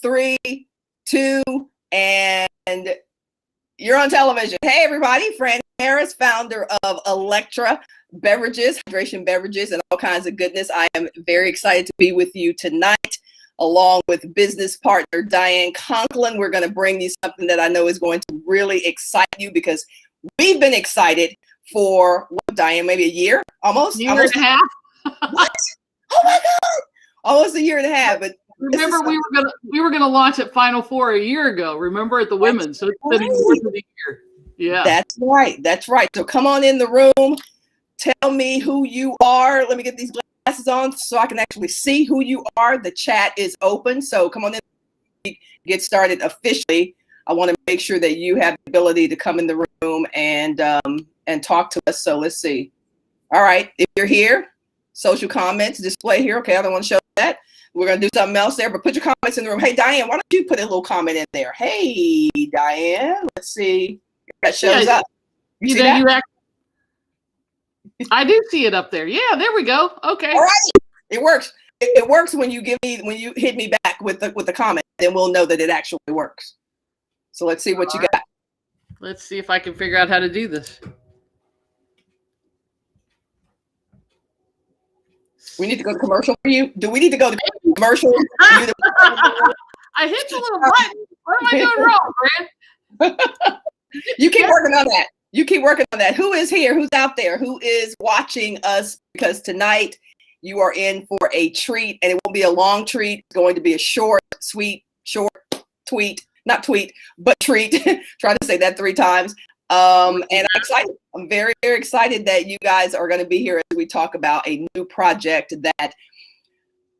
3, 2, and you're on television. Hey, everybody. Fran Harris, founder of Electra Beverages, hydration beverages, and all kinds of goodness. I am very excited to be with you tonight, along with business partner Diane Conklin. We're going to bring you something that I know is going to really excite you, because we've been excited for, what, Diane, maybe a year? Almost? Year and a half. What? Oh, my God. Almost a year and a half. But remember, we were gonna launch at Final Four a year ago. Remember, at the women's. So it's been more than a year. Yeah, that's right. That's right. So come on in the room. Tell me who you are. Let me get these glasses on so I can actually see who you are. The chat is open, so come on in. Get started officially. I want to make sure that you have the ability to come in the room and talk to us. So let's see. All right, if you're here, social comments display here. Okay, I don't want to show that. We're going to do something else there, but put your comments in the room. Hey, Diane, why don't you put a little comment in there? Hey, Diane, let's see. That shows up. You see that? I do see it up there. Yeah, there we go. Okay. All right. It works. It works when you hit me back with the comment. Then we'll know that it actually works. So let's see what you got. Let's see if I can figure out how to do this. We need to go to commercial for you. Do we need to go to commercial? I hit the little button. What am I doing wrong, Fran? You keep working on that. You keep working on that. Who is here? Who's out there? Who is watching us? Because tonight you are in for a treat, and it won't be a long treat. It's going to be a short, sweet, tweet. Not tweet, but treat. Try to say that 3 times. And I'm excited. I'm very, very excited that you guys are going to be here as we talk about a new project that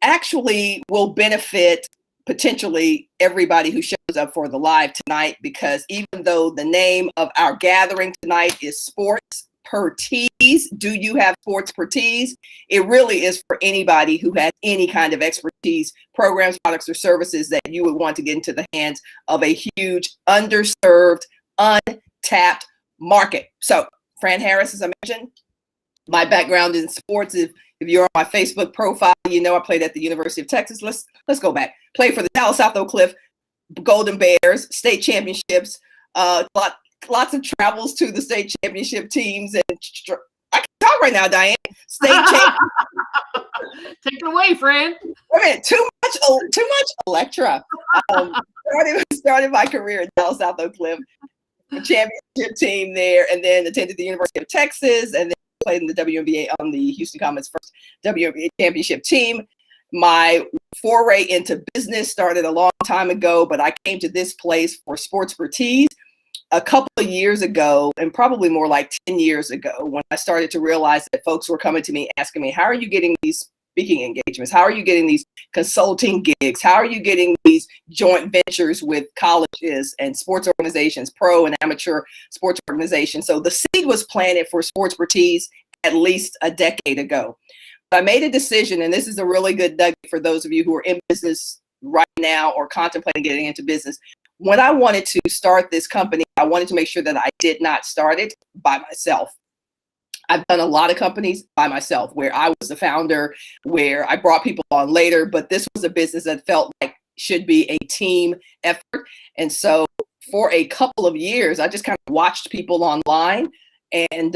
actually will benefit potentially everybody who shows up for the live tonight, because even though the name of our gathering tonight is Sportspertise, do you have Sportspertise? It really is for anybody who has any kind of expertise, programs, products, or services that you would want to get into the hands of a huge, underserved, untapped market. So, Fran Harris, as I mentioned, my background in sports. If you're on my Facebook profile, you know I played at the University of Texas. Let's go back. Played for the Dallas South Oak Cliff Golden Bears, state championships, lots of travels to the state championship teams. And I can talk right now, Diane. State champ. Take it away, Fran. Wait a minute, too much Electra. Started my career at Dallas South Oak Cliff, championship team there, and then attended the University of Texas, and then played in the WNBA on the Houston Comets' first WNBA championship team. My foray into business started a long time ago, but I came to this place for Sportspertise a couple of years ago, and probably more like 10 years ago, when I started to realize that folks were coming to me asking me, how are you getting these speaking engagements? How are you getting these consulting gigs? How are you getting these joint ventures with colleges and sports organizations, pro and amateur sports organizations? So the seed was planted for Sportspertise at least a decade ago. But I made a decision, and this is a really good nugget for those of you who are in business right now or contemplating getting into business. When I wanted to start this company, I wanted to make sure that I did not start it by myself. I've done a lot of companies by myself where I was the founder, where I brought people on later, but this was a business that felt like should be a team effort. And so for a couple of years, I just kind of watched people online and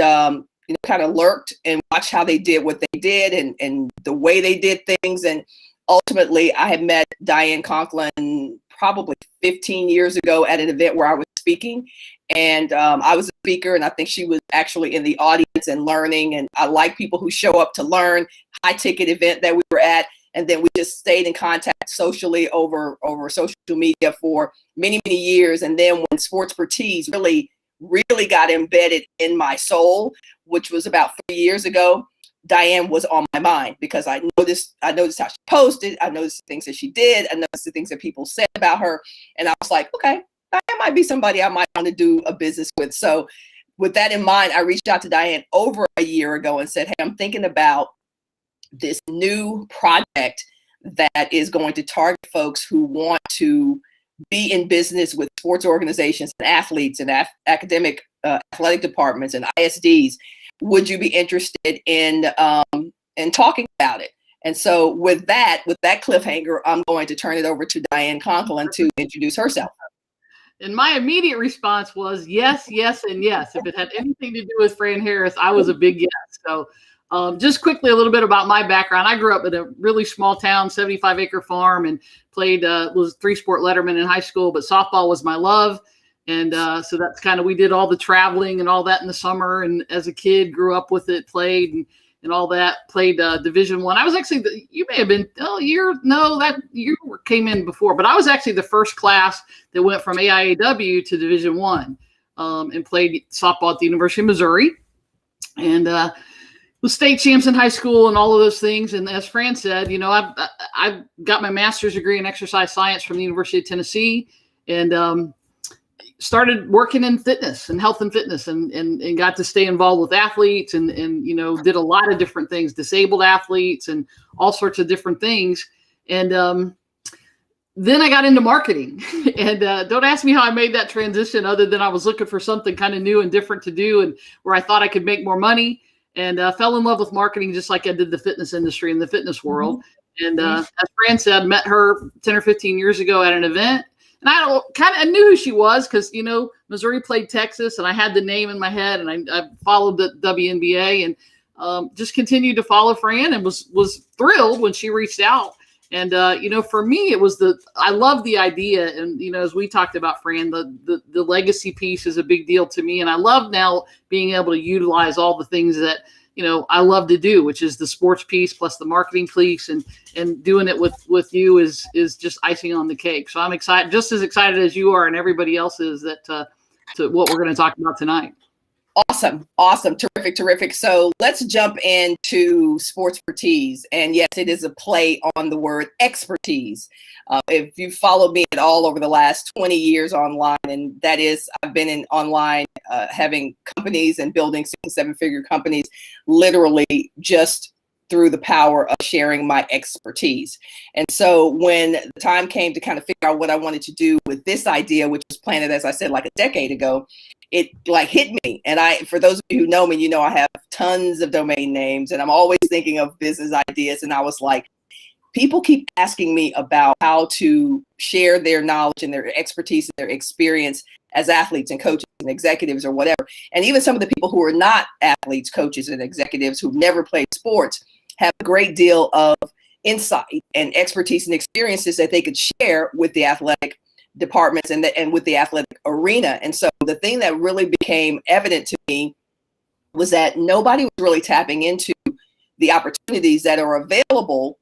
kind of lurked and watched how they did what they did and the way they did things. And ultimately, I had met Diane Conklin probably 15 years ago at an event where I was speaking. And I was a speaker, and I think she was actually in the audience and learning. And I like people who show up to learn. High ticket event that we were at. And then we just stayed in contact socially over social media for many, many years. And then when Sportspertise really got embedded in my soul, which was about 3 years ago, Diane was on my mind, because I noticed how she posted. I noticed the things that she did. I noticed the things that people said about her. And I was like, okay, Diane might be somebody I might want to do a business with. So with that in mind, I reached out to Diane over a year ago and said, hey, I'm thinking about this new project that is going to target folks who want to be in business with sports organizations and athletes and academic athletic departments and ISDs. Would you be interested in talking about it? And so with that cliffhanger, I'm going to turn it over to Diane Conklin to introduce herself. And my immediate response was yes, yes, and yes. If it had anything to do with Fran Harris, I was a big yes. So just quickly, a little bit about my background. I grew up in a really small town, 75-acre farm, and played, was 3-sport letterman in high school, but softball was my love. And so that's kind of, we did all the traveling and all that in the summer. And as a kid, grew up with it, played and all that, played Division I. I was actually, you may have been, that year came in before, but I was actually the first class that went from AIAW to Division I, and played softball at the University of Missouri, and was state champs in high school and all of those things. And as Fran said, I've got my master's degree in exercise science from the University of Tennessee, and started working in fitness and health and fitness, and got to stay involved with athletes and did a lot of different things, disabled athletes and all sorts of different things. And then I got into marketing, and don't ask me how I made that transition, other than I was looking for something kind of new and different to do, and where I thought I could make more money, and fell in love with marketing, just like I did the fitness industry and the fitness world. And as Fran said, met her 10 or 15 years ago at an event. And I knew who she was because, Missouri played Texas, and I had the name in my head, and I followed the WNBA, and just continued to follow Fran, and was thrilled when she reached out. And, for me, it was I love the idea. And, as we talked about, Fran, the legacy piece is a big deal to me. And I love now being able to utilize all the things that, I love to do, which is the sports piece plus the marketing piece, and doing it with you is just icing on the cake. So I'm excited, just as excited as you are, and everybody else is, that to what we're going to talk about tonight. Awesome. Terrific. So let's jump into Sportspertise. And yes, it is a play on the word expertise. If you followed me at all over the last 20 years online, and that is, I've been in online, having companies and building 6-7-figure companies, literally just through the power of sharing my expertise. And so when the time came to kind of figure out what I wanted to do with this idea, which was planted, as I said, like a decade ago, it hit me. And for those of you who know me, I have tons of domain names, and I'm always thinking of business ideas. And I was like, people keep asking me about how to share their knowledge and their expertise and their experience as athletes and coaches and executives or whatever. And even some of the people who are not athletes, coaches, and executives who've never played sports have a great deal of insight and expertise and experiences that they could share with the athletic departments and with the athletic arena. And so the thing that really became evident to me was that nobody was really tapping into the opportunities that are available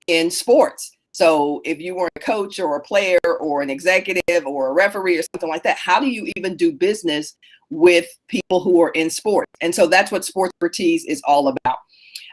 in sports. So if you were a coach or a player or an executive or a referee or something like that, how do you even do business with people who are in sports? And so that's what Sportspertise is all about.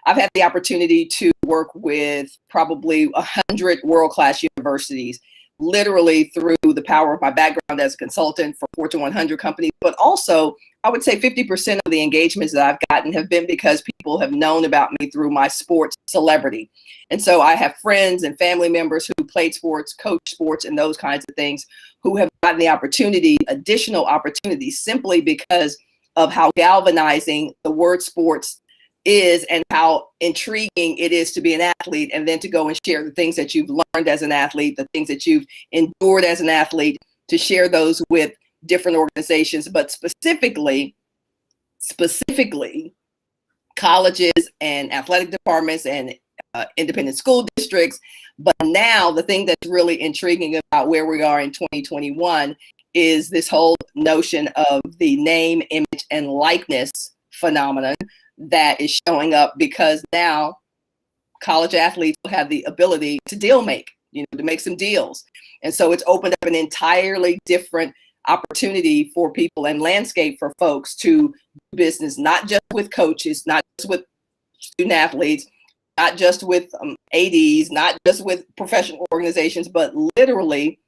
I've had the opportunity to work with probably 100 world-class universities, literally through the power of my background as a consultant for Fortune 100 companies, but also I would say 50% of the engagements that I've gotten have been because people have known about me through my sports celebrity. And so I have friends and family members who played sports, coach sports, and those kinds of things, who have gotten the additional opportunities, simply because of how galvanizing the word sports is and how intriguing it is to be an athlete, and then to go and share the things that you've learned as an athlete, the things that you've endured as an athlete, to share those with different organizations, but specifically colleges and athletic departments and independent school districts. But now the thing that's really intriguing about where we are in 2021 is this whole notion of the name, image, and likeness phenomenon that is showing up, because now college athletes will have the ability to to make some deals. And so it's opened up an entirely different opportunity for people and landscape for folks to do business, not just with coaches, not just with student athletes, not just with ADs, not just with professional organizations, but literally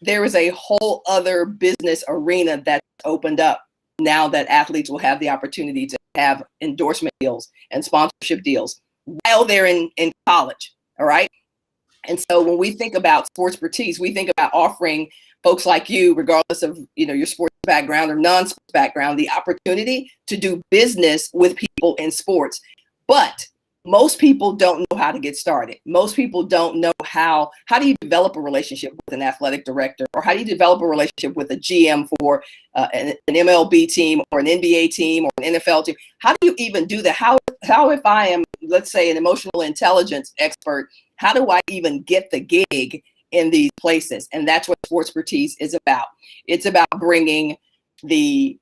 there is a whole other business arena that's opened up now that athletes will have the opportunity to have endorsement deals and sponsorship deals while they're in college. All right. And so when we think about Sportspertise, we think about offering folks like you, regardless of your sports background or non-sports background, the opportunity to do business with people in sports. But most people don't know how to get started. Most people don't know how do you develop a relationship with an athletic director, or how do you develop a relationship with a GM for an MLB team or an NBA team or an NFL team? How do you even do that? How if I am, let's say, an emotional intelligence expert, how do I even get the gig in these places? And that's what Sportspertise is about. It's about bringing the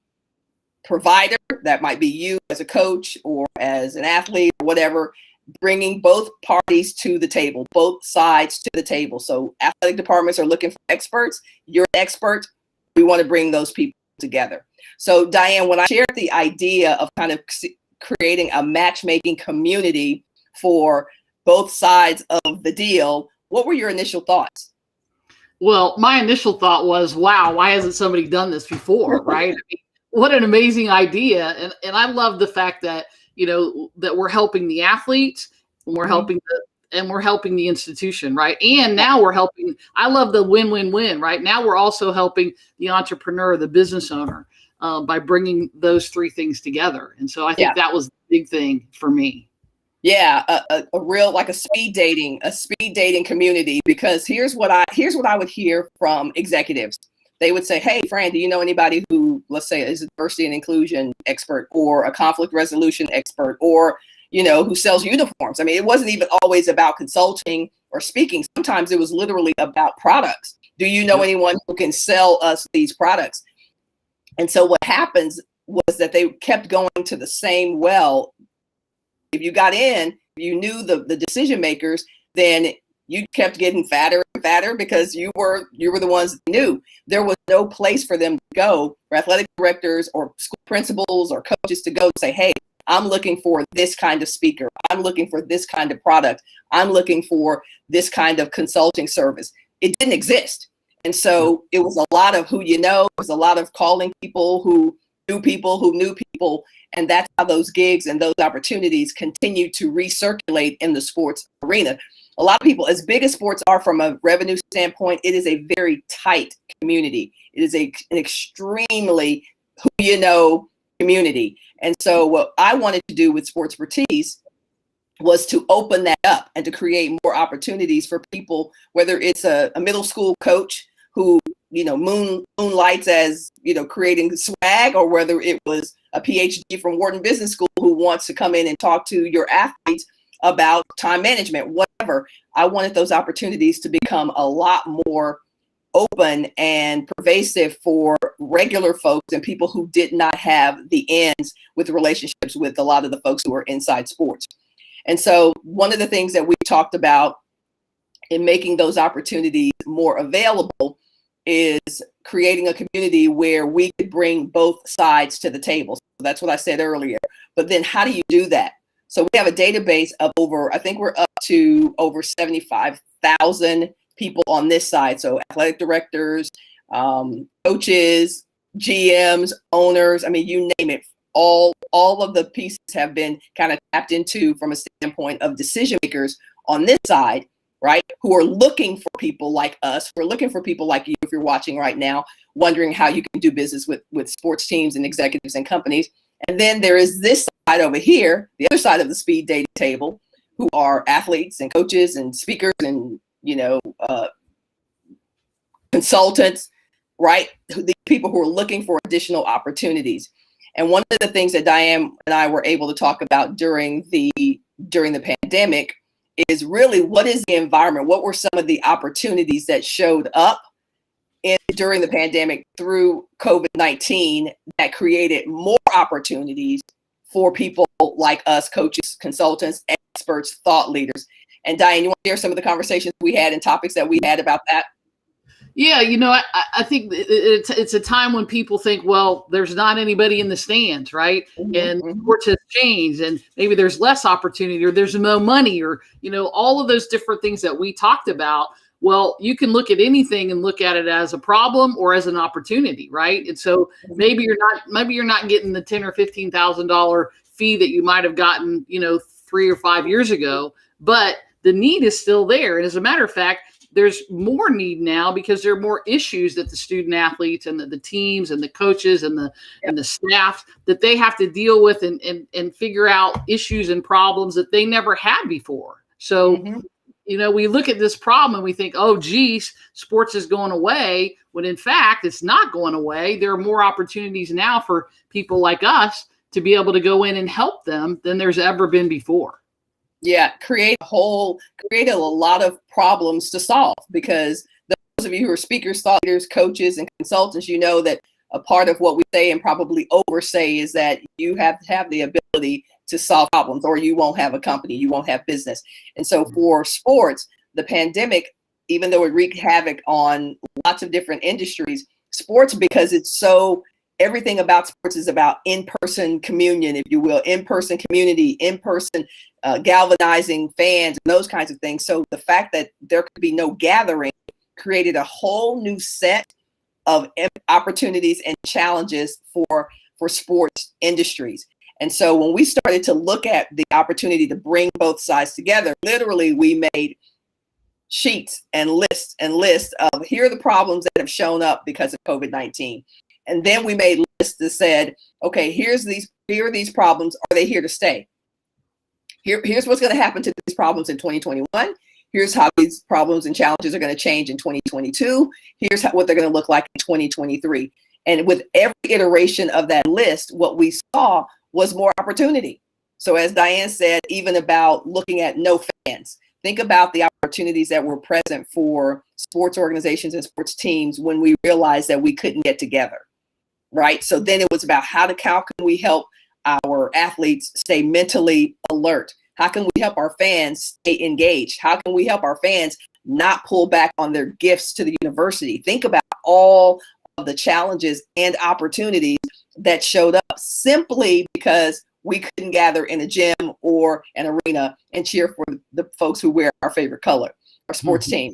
provider, that might be you as a coach or as an athlete or whatever, bringing both parties to the table, both sides to the table. So athletic departments are looking for experts. You're an expert. We want to bring those people together. So Diane, when I shared the idea of kind of creating a matchmaking community for both sides of the deal, what were your initial thoughts? Well, my initial thought was, wow, why hasn't somebody done this before, right? I mean, what an amazing idea. And I love the fact that, that we're helping the athletes, and we're helping the institution, right? And now we're helping, I love the win-win-win, right? Now we're also helping the entrepreneur, the business owner, by bringing those three things together. And so I think that was the big thing for me. Yeah, a real, like a speed dating community, because here's what I would hear from executives. They would say, hey, Fran, do you know anybody who, let's say, is a diversity and inclusion expert, or a conflict resolution expert, or, who sells uniforms? I mean, it wasn't even always about consulting or speaking. Sometimes it was literally about products. Do you know anyone who can sell us these products? And so what happens was that they kept going to the same well. If you got in, you knew the decision makers, then you kept getting fatter and fatter, because you were the ones that knew. There was no place for them to go, for athletic directors or school principals or coaches to go to say, hey, I'm looking for this kind of speaker. I'm looking for this kind of product. I'm looking for this kind of consulting service. It didn't exist. And so it was a lot of who you know. It was a lot of calling people who knew people. And that's how those gigs and those opportunities continue to recirculate in the sports arena. A lot of people, as big as sports are from a revenue standpoint, it is a very tight community. It is an extremely community. And so what I wanted to do with Sportspertise was to open that up and to create more opportunities for people, whether it's a middle school coach who, moonlights as, creating swag, or whether it was a PhD from Wharton Business School who wants to come in and talk to your athletes about time management, whatever. I wanted those opportunities to become a lot more open and pervasive for regular folks and people who did not have the ends with relationships with a lot of the folks who are inside sports. And so one of the things that we talked about in making those opportunities more available is creating a community where we could bring both sides to the table. So that's what I said earlier. But then how do you do that? So we have a database of I think we're up to over 75,000 people on this side. So athletic directors, coaches, GMs, owners, I mean, you name it. All of the pieces have been kind of tapped into from a standpoint of decision makers on this side, right? Who are looking for people like us, who are looking for people like you, if you're watching right now, wondering how you can do business with sports teams and executives and companies. And then there is this side over here, the other side of the speed dating table, who are athletes and coaches and speakers and, consultants, right? The people who are looking for additional opportunities. And one of the things that Diane and I were able to talk about during the pandemic is really, what is the environment? What were some of the opportunities that showed up during the pandemic through COVID-19 that created more opportunities for people like us, coaches, consultants, experts, thought leaders? And Diane, you want to share some of the conversations we had and topics that we had about that? Yeah, I think it's a time when people think, well, there's not anybody in the stands, right? And sports has changed, and maybe there's less opportunity, or there's no money, or, all of those different things that we talked about. Well, you can look at anything and look at it as a problem or as an opportunity, right? And so maybe you're not getting the $10,000 or $15,000 fee that you might have gotten, 3 or 5 years ago, but the need is still there. And as a matter of fact, there's more need now because there are more issues that the student athletes and the teams and the coaches and the staff that they have to deal with and figure out issues and problems that they never had before. So, we look at this problem and we think, oh, geez, sports is going away. When in fact, it's not going away. There are more opportunities now for people like us to be able to go in and help them than there's ever been before. Yeah, create a lot of problems to solve, because those of you who are speakers, thought leaders, coaches, and consultants, you know that a part of what we say and probably oversay is that you have to have the ability to solve problems, or you won't have a company, you won't have business. And so for sports, the pandemic, even though it wreaked havoc on lots of different industries, sports, because it's so, everything about sports is about in-person communion, if you will, in-person community, in-person galvanizing fans, and those kinds of things. So the fact that there could be no gathering created a whole new set of opportunities and challenges for sports industries. And so when we started to look at the opportunity to bring both sides together, literally we made sheets and lists of here are the problems that have shown up because of COVID-19. And then we made lists that said, okay, here are these problems. Are they here to stay? Here's what's going to happen to these problems in 2021. Here's how these problems and challenges are going to change in 2022. Here's what they're going to look like in 2023. And with every iteration of that list, what we saw was more opportunity. So as Diane said, even about looking at no fans, think about the opportunities that were present for sports organizations and sports teams when we realized that we couldn't get together, right? So then it was about how can we help our athletes stay mentally alert? How can we help our fans stay engaged? How can we help our fans not pull back on their gifts to the university? Think about all of the challenges and opportunities that showed up simply because we couldn't gather in a gym or an arena and cheer for the folks who wear our favorite color, our sports team.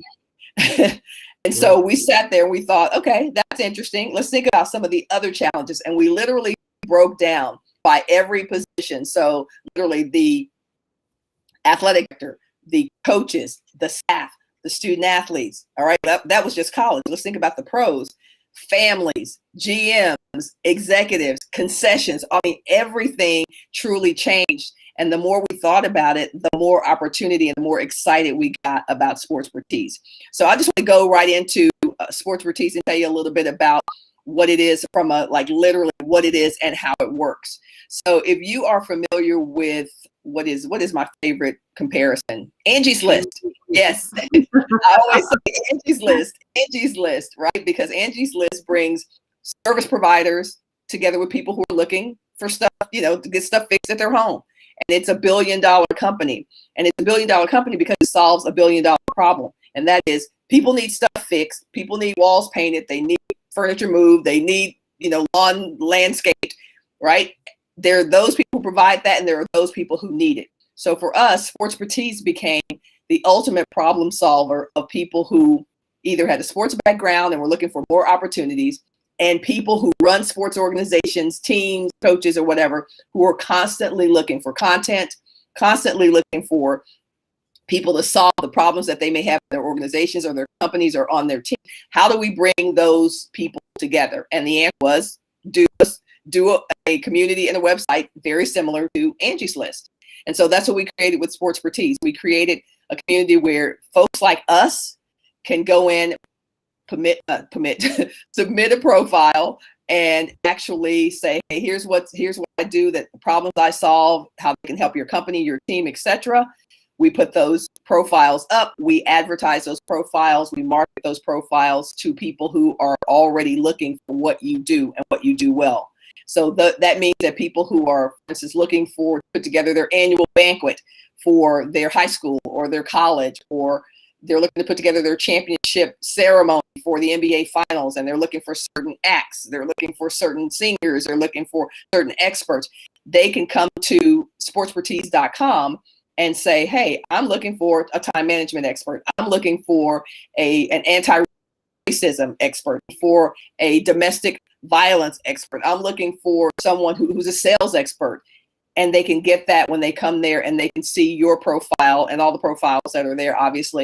And so we sat there and we thought, okay, that's interesting. Let's think about some of the other challenges. And we literally broke down by every position. So literally the athletic director, the coaches, the staff, the student athletes. All right, that was just college. Let's think about the pros, families, GMs, executives, concessions. I mean, everything truly changed. And the more we thought about it, the more opportunity and the more excited we got about Sportspertise. So I just want to go right into Sportspertise and tell you a little bit about what it is from literally what it is and how it works. So if you are familiar with what is my favorite comparison? Angie's List. Yes. I always say Angie's List, right? Because Angie's List brings service providers together with people who are looking for stuff, to get stuff fixed at their home. And it's $1 billion company. And it's $1 billion company because it solves $1 billion problem. And that is, people need stuff fixed. People need walls painted. They need furniture moved. They need, lawn landscaped, right? There are those people who provide that, and there are those people who need it. So for us, Sportspertise became the ultimate problem solver of people who either had a sports background and were looking for more opportunities, and people who run sports organizations, teams, coaches, or whatever, who are constantly looking for content, constantly looking for people to solve the problems that they may have in their organizations or their companies or on their team. How do we bring those people together? And the answer was do a community and a website very similar to Angie's List. And so that's what we created with Sportspertise. We created a community where folks like us can go in, submit a profile and actually say, hey, here's what I do, that the problems I solve, how they can help your company, your team, etc. We put those profiles up, we advertise those profiles, we market those profiles to people who are already looking for what you do and what you do well. So that means that people who are, for instance, looking to put together their annual banquet for their high school or their college, or they're looking to put together their championship ceremony for the NBA finals, and they're looking for certain acts, they're looking for certain singers, they're looking for certain experts, they can come to sportspertise.com and say, hey, I'm looking for a time management expert. I'm looking for an anti-racism expert, for a domestic violence expert. I'm looking for someone who's a sales expert. And they can get that when they come there, and they can see your profile and all the profiles that are there, obviously,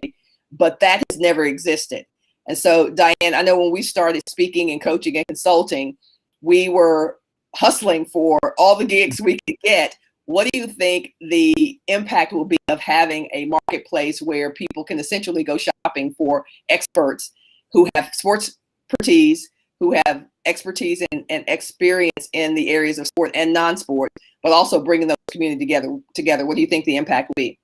but that has never existed. And so, Diane, I know when we started speaking and coaching and consulting, we were hustling for all the gigs we could get. What do you think the impact will be of having a marketplace where people can essentially go shopping for experts who have sports expertise, who have expertise and experience in the areas of sport and non-sport, but also bringing those community together? What do you think the impact will be?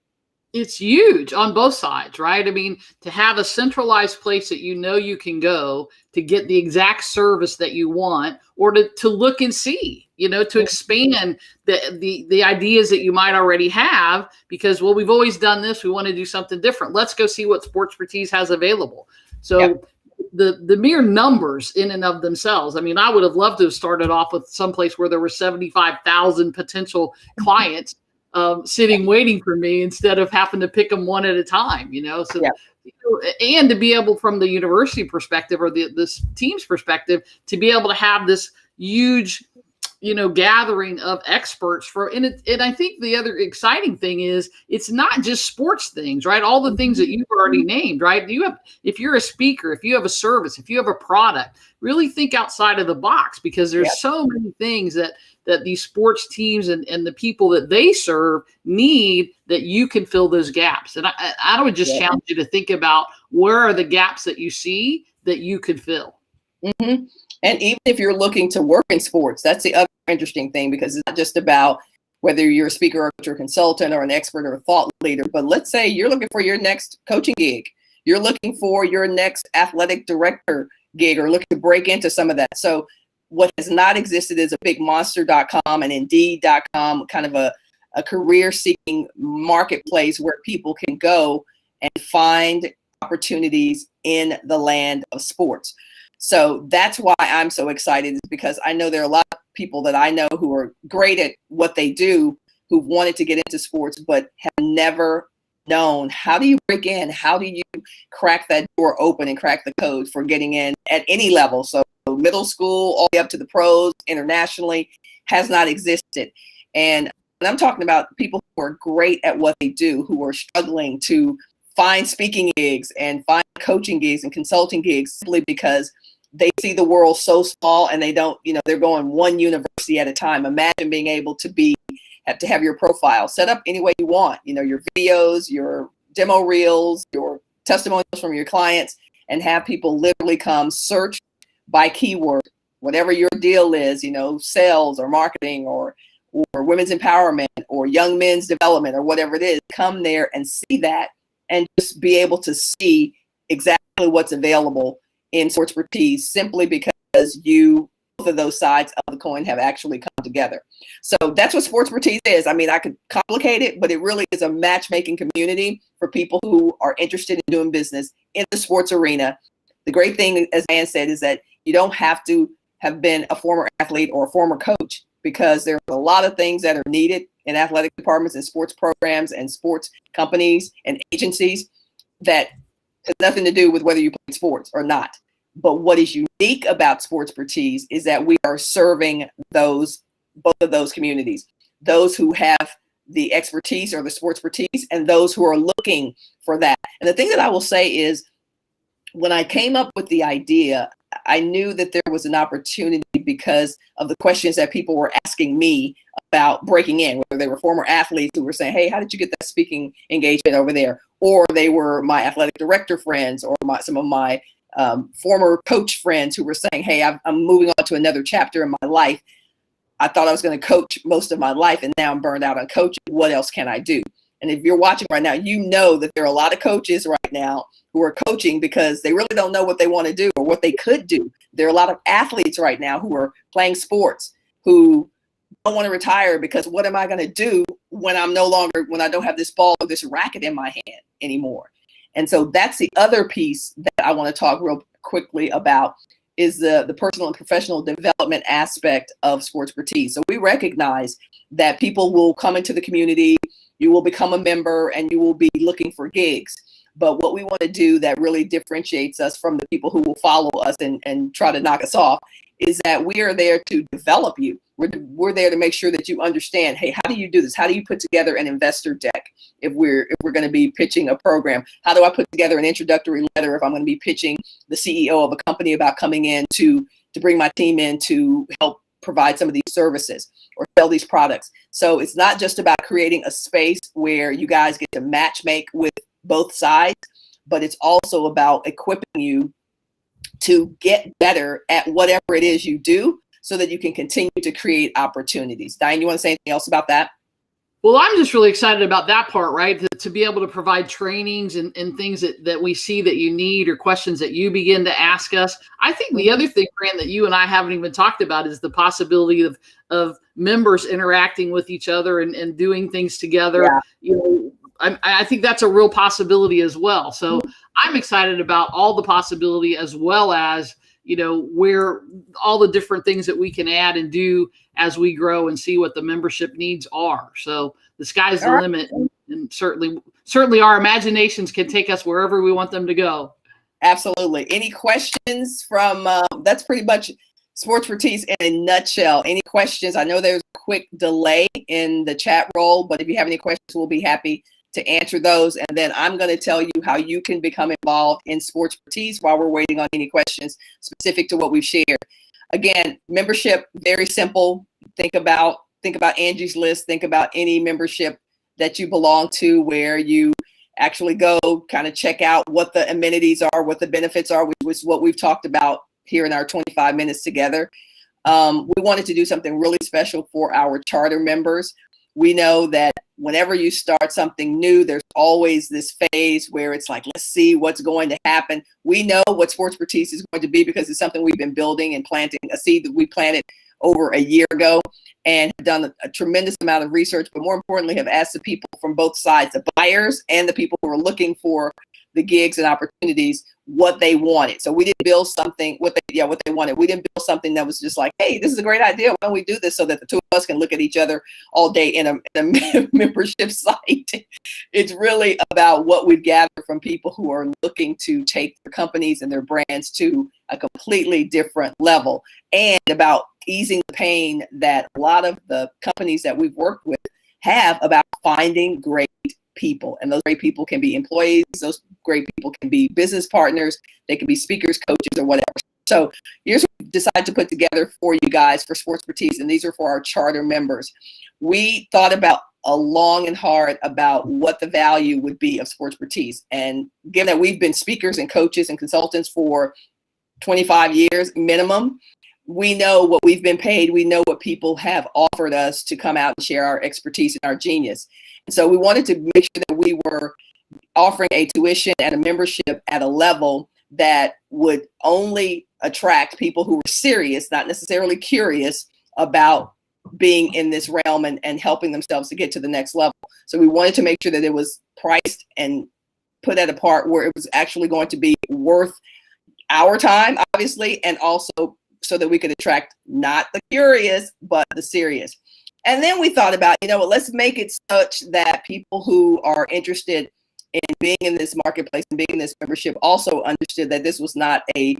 It's huge on both sides, right? I mean, to have a centralized place that you can go to get the exact service that you want, or to look and see, to expand the ideas that you might already have, because, well, we've always done this. We want to do something different. Let's go see what Sportspertise has available. So the mere numbers in and of themselves. I mean, I would have loved to have started off with someplace where there were 75,000 potential clients sitting waiting for me, instead of having to pick them one at a time, so and to be able, from the university perspective or this team's perspective, to be able to have this huge gathering of experts and I think the other exciting thing is, it's not just sports things, right? All the things that you've already named, right? If you're a speaker, if you have a service, if you have a product, really think outside of the box, because there's so many things that these sports teams and the people that they serve need, that you can fill those gaps. And I would just challenge you to think about, where are the gaps that you see that you could fill? Mm-hmm. And even if you're looking to work in sports, that's the other interesting thing, because it's not just about whether you're a speaker or a consultant or an expert or a thought leader, but let's say you're looking for your next coaching gig. You're looking for your next athletic director gig, or looking to break into some of that. So what has not existed is a big monster.com and indeed.com, kind of a career seeking marketplace where people can go and find opportunities in the land of sports. So that's why I'm so excited, is because I know there are a lot of people that I know who are great at what they do, who wanted to get into sports, but have never known, how do you break in? How do you crack that door open and crack the code for getting in at any level? So middle school, all the way up to the pros, internationally, has not existed. And I'm talking about people who are great at what they do, who are struggling to find speaking gigs and find coaching gigs and consulting gigs, simply because they see the world so small, and they don't, they're going one university at a time. Imagine being able to have your profile set up any way you want, your videos, your demo reels, your testimonials from your clients, and have people literally come search by keyword, whatever your deal is, sales or marketing or women's empowerment or young men's development or whatever it is, come there and see that, and just be able to see exactly what's available in Sportspertise, simply because both of those sides of the coin have actually come together. So that's what Sportspertise is. I mean, I could complicate it, but it really is a matchmaking community for people who are interested in doing business in the sports arena. The great thing, as Ann said, is that you don't have to have been a former athlete or a former coach, because there are a lot of things that are needed in athletic departments and sports programs and sports companies and agencies that has nothing to do with whether you play sports or not. But what is unique about Sportspertise is that we are serving both of those communities, those who have the expertise or the Sportspertise, and those who are looking for that. And the thing that I will say is, when I came up with the idea, I knew that there was an opportunity because of the questions that people were asking me about breaking in, whether they were former athletes who were saying, hey, how did you get that speaking engagement over there? Or they were my athletic director friends, or some of my former coach friends who were saying, hey, I'm moving on to another chapter in my life. I thought I was going to coach most of my life, and now I'm burned out on coaching. What else can I do? And if you're watching right now, you know that there are a lot of coaches right now who are coaching because they really don't know what they want to do or what they could do. There are a lot of athletes right now who are playing sports who don't want to retire, because what am I going to do when I don't have this ball or this racket in my hand anymore? And so that's the other piece that I want to talk real quickly about, is the personal and professional development aspect of Sportspertise. So we recognize that people will come into the community, you will become a member, and you will be looking for gigs. But what we want to do that really differentiates us from the people who will follow us and try to knock us off is that we are there to develop you. We're there to make sure that you understand, hey, how do you do this? How do you put together an investor deck if we're going to be pitching a program? How do I put together an introductory letter if I'm going to be pitching the CEO of a company about coming in to bring my team in to help provide some of these services or sell these products? So it's not just about creating a space where you guys get to match make with both sides, but it's also about equipping you to get better at whatever it is you do so that you can continue to create opportunities. Diane, you want to say anything else about that? Well, I'm just really excited about that part, right? To be able to provide trainings and things that we see that you need or questions that you begin to ask us. I think the other thing, Fran, that you and I haven't even talked about is the possibility of members interacting with each other and doing things together. Yeah. You know, I think that's a real possibility as well. So I'm excited about all the possibility as well as, you know, where all the different things that we can add and do as we grow and see what the membership needs are. So the sky's the limit, and certainly our imaginations can take us wherever we want them to go. Absolutely. Any questions from, that's pretty much Sportspertise in a nutshell. Any questions? I know there's a quick delay in the chat roll, but if you have any questions, we'll be happy to answer those. And then I'm going to tell you how you can become involved in Sportspertise while we're waiting on any questions specific to what we've shared. Again, membership, very simple. Think about Angie's List. Think about any membership that you belong to where you actually go kind of check out what the amenities are, what the benefits are, which was what we've talked about here in our 25 minutes together. We wanted to do something really special for our charter members. We know that whenever you start something new, there's always this phase where it's like, let's see what's going to happen. We know what Sportspertise is going to be because it's something we've been building and planting, a seed that we planted over a year ago and have done a tremendous amount of research, but more importantly, have asked the people from both sides, the buyers and the people who are looking for the gigs and opportunities, what they wanted. So we didn't build something, what they wanted. We didn't build something that was just like, hey, this is a great idea. Why don't we do this so that the two of us can look at each other all day in a membership site? It's really about what we've gathered from people who are looking to take their companies and their brands to a completely different level, and about easing the pain that a lot of the companies that we've worked with have about finding great people. And those great people can be employees, those great people can be business partners, they can be speakers, coaches, or whatever. So here's what we decided to put together for you guys for Sportspertise, and these are for our charter members. We thought about long and hard about what the value would be of Sportspertise. And given that we've been speakers and coaches and consultants for 25 years minimum, we know what we've been paid. We know what people have offered us to come out and share our expertise and our genius. And so we wanted to make sure that we were offering a tuition and a membership at a level that would only attract people who were serious, not necessarily curious about being in this realm and helping themselves to get to the next level. So we wanted to make sure that it was priced and put at a part where it was actually going to be worth our time, obviously, and also so that we could attract not the curious, but the serious. And then we thought about, let's make it such that people who are interested in being in this marketplace and being in this membership also understood that this was not an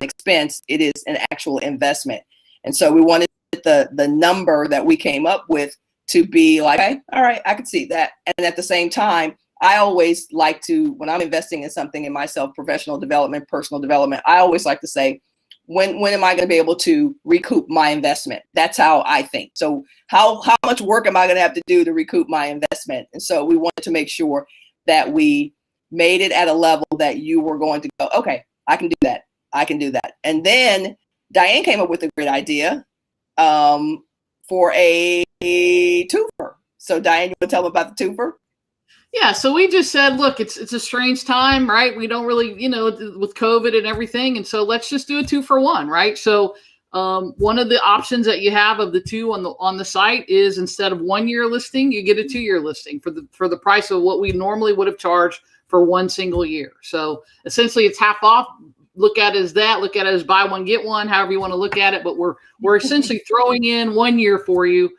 expense, it is an actual investment. And so we wanted the number that we came up with to be like, okay, all right, I can see that. And at the same time, I always like to, when I'm investing in something in myself, professional development, personal development, I always like to say, when am I going to be able to recoup my investment? That's how I think. So how much work am I going to have to do to recoup my investment? And so we wanted to make sure that we made it at a level that you were going to go, okay, I can do that. I can do that. And then Diane came up with a great idea for a twofer. So Diane, you want to tell them about the twofer? Yeah, so we just said, look, it's a strange time, right? We don't really, with COVID and everything. And so let's just do a 2-for-1, right? So one of the options that you have of the two on the site is instead of 1-year listing, you get a 2-year listing for the price of what we normally would have charged for one single year. So essentially it's half off. Look at it as that, look at it as buy one, get one, however you want to look at it. But we're essentially throwing in 1 year for you.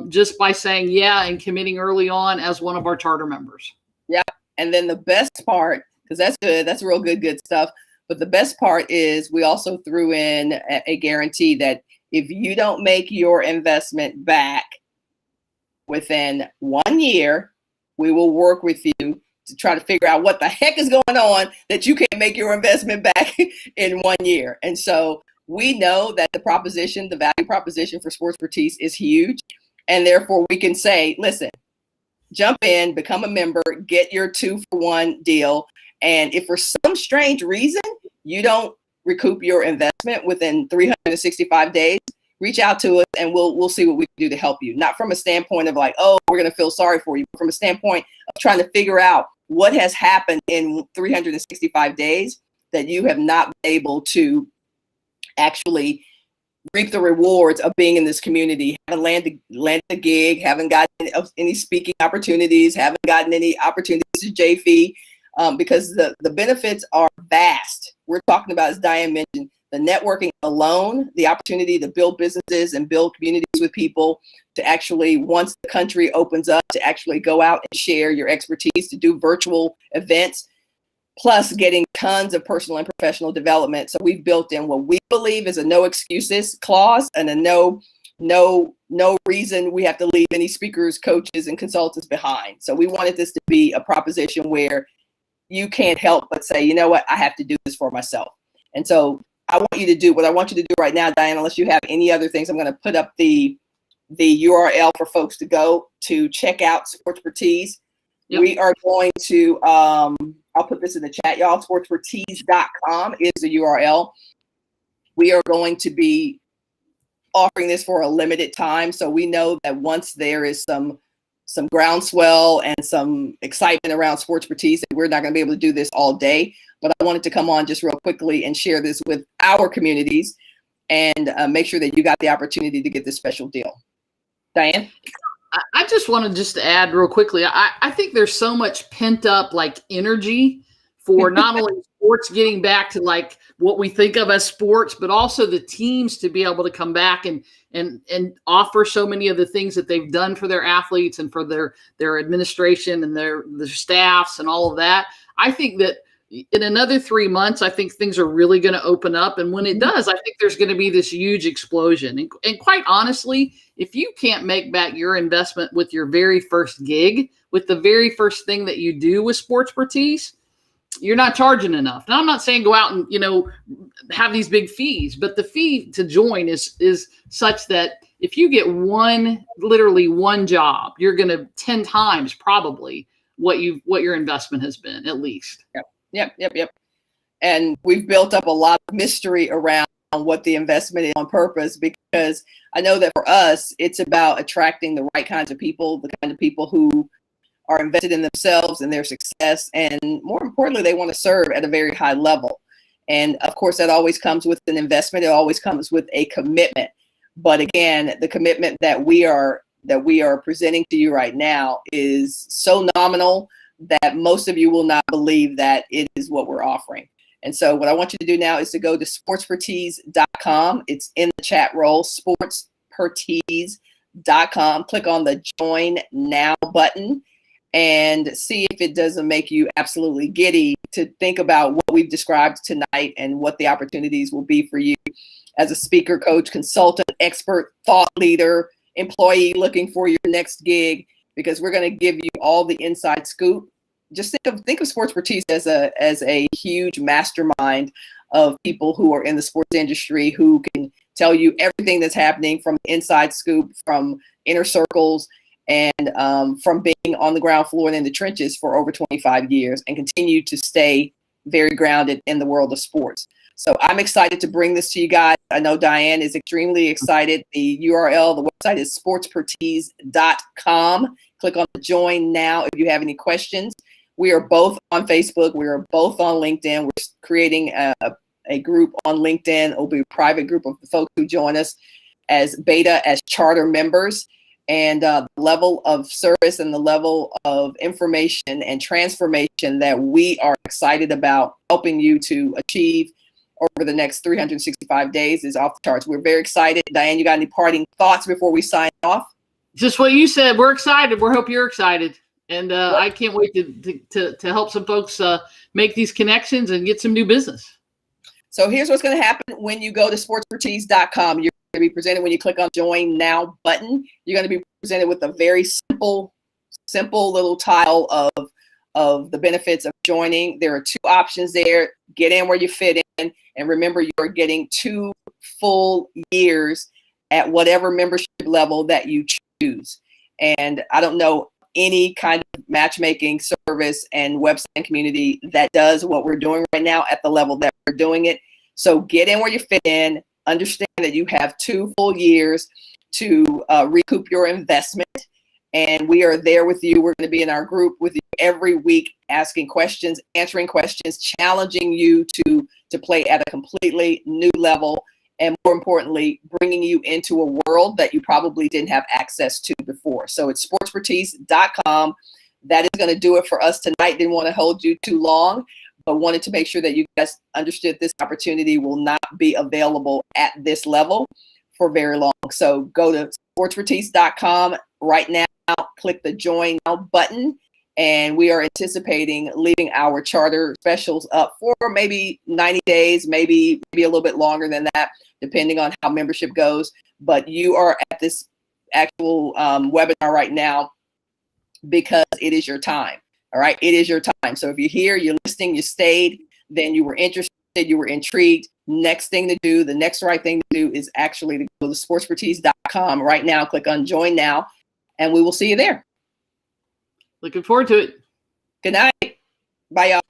Just by saying yeah and committing early on as one of our charter members. Yeah. And then the best part, because that's good, that's real good stuff. But the best part is we also threw in a guarantee that if you don't make your investment back within 1 year, we will work with you to try to figure out what the heck is going on that you can't make your investment back in 1 year. And so we know that the value proposition for Sportspertise is huge. And therefore we can say, listen, jump in, become a member, get your 2-for-1 deal. And if for some strange reason you don't recoup your investment within 365 days, reach out to us and we'll see what we can do to help you. Not from a standpoint of like, oh, we're going to feel sorry for you, but from a standpoint of trying to figure out what has happened in 365 days that you have not been able to actually reap the rewards of being in this community. Haven't landed a gig, haven't gotten any speaking opportunities, haven't gotten any opportunities to JFE, because the benefits are vast. We're talking about, as Diane mentioned, the networking alone, the opportunity to build businesses and build communities with people, to actually, once the country opens up, to actually go out and share your expertise, to do virtual events, plus getting tons of personal and professional development. So we've built in what we believe is a no excuses clause and a no reason we have to leave any speakers, coaches, and consultants behind. So we wanted this to be a proposition where you can't help but say, you know what, I have to do this for myself. And so I want you to do what I want you to do right now, Diane, unless you have any other things. I'm going to put up the URL for folks to go to check out Sportspertise. Yep. We are going to, I'll put this in the chat, y'all. Sportspertise.com is the URL. We are going to be offering this for a limited time. So we know that once there is some groundswell and some excitement around Sportspertise, we're not going to be able to do this all day. But I wanted to come on just real quickly and share this with our communities and make sure that you got the opportunity to get this special deal. Diane? I just want to add real quickly. I think there's so much pent up like energy for not only sports getting back to like what we think of as sports, but also the teams to be able to come back and offer so many of the things that they've done for their athletes and for their administration and their staffs and all of that. I think that in another 3 months, I think things are really going to open up. And when it does, I think there's going to be this huge explosion. And quite honestly, if you can't make back your investment with your very first gig, with the very first thing that you do with Sportspertise, you're not charging enough. Now, I'm not saying go out and, have these big fees, but the fee to join is such that if you get literally one job, you're going to 10 times probably what your investment has been, at least. Yep. And we've built up a lot of mystery around what the investment is on purpose, because I know that for us, it's about attracting the right kinds of people, the kind of people who are invested in themselves and their success. And more importantly, they want to serve at a very high level. And of course, that always comes with an investment. It always comes with a commitment. But again, the commitment that we are presenting to you right now is so nominal that most of you will not believe that it is what we're offering. And so what I want you to do now is to go to sportspertise.com. It's in the chat roll, sportspertise.com. Click on the Join Now button and see if it doesn't make you absolutely giddy to think about what we've described tonight and what the opportunities will be for you as a speaker, coach, consultant, expert, thought leader, employee looking for your next gig, because we're going to give you all the inside scoop. Just think of Sportspertise as a huge mastermind of people who are in the sports industry who can tell you everything that's happening from inside scoop, from inner circles, and from being on the ground floor and in the trenches for over 25 years and continue to stay very grounded in the world of sports. So I'm excited to bring this to you guys. I know Diane is extremely excited. The URL, the website is sportspertise.com. Click on the Join Now if you have any questions. We are both on Facebook. We are both on LinkedIn. We're creating a group on LinkedIn. It will be a private group of the folks who join us as beta, as charter members. And the level of service and the level of information and transformation that we are excited about helping you to achieve over the next 365 days is off the charts. We're very excited. Diane, you got any parting thoughts before we sign off? Just what you said. We're excited. We hope you're excited. And I can't wait to help some folks make these connections and get some new business. So here's what's going to happen when you go to sportspertise.com. You're to be presented when you click on Join Now button. You're going to be presented with a very simple little tile of the benefits of joining. There are 2 options there. Get in where you fit in. And remember, you're getting 2 full years at whatever membership level that you choose. And I don't know any kind of matchmaking service and website community that does what we're doing right now at the level that we're doing it. So get in where you fit in. Understand that you have 2 full years to recoup your investment. And we are there with you. We're going to be in our group with you every week, asking questions, answering questions, challenging you to play at a completely new level. And more importantly, bringing you into a world that you probably didn't have access to before. So it's sportspertise.com. That is going to do it for us tonight. Didn't want to hold you too long, but wanted to make sure that you guys understood this opportunity will not be available at this level for very long. So go to sportspertise.com right now, click the Join Now button, and we are anticipating leaving our charter specials up for maybe 90 days, maybe a little bit longer than that, depending on how membership goes. But you are at this actual webinar right now because it is your time. All right, it is your time. So if you're here, you're listening, you stayed, then you were interested, you were intrigued. Next thing to do, the next right thing to do is actually to go to sportspertise.com right now, click on Join Now, and we will see you there. Looking forward to it. Good night. Bye, y'all.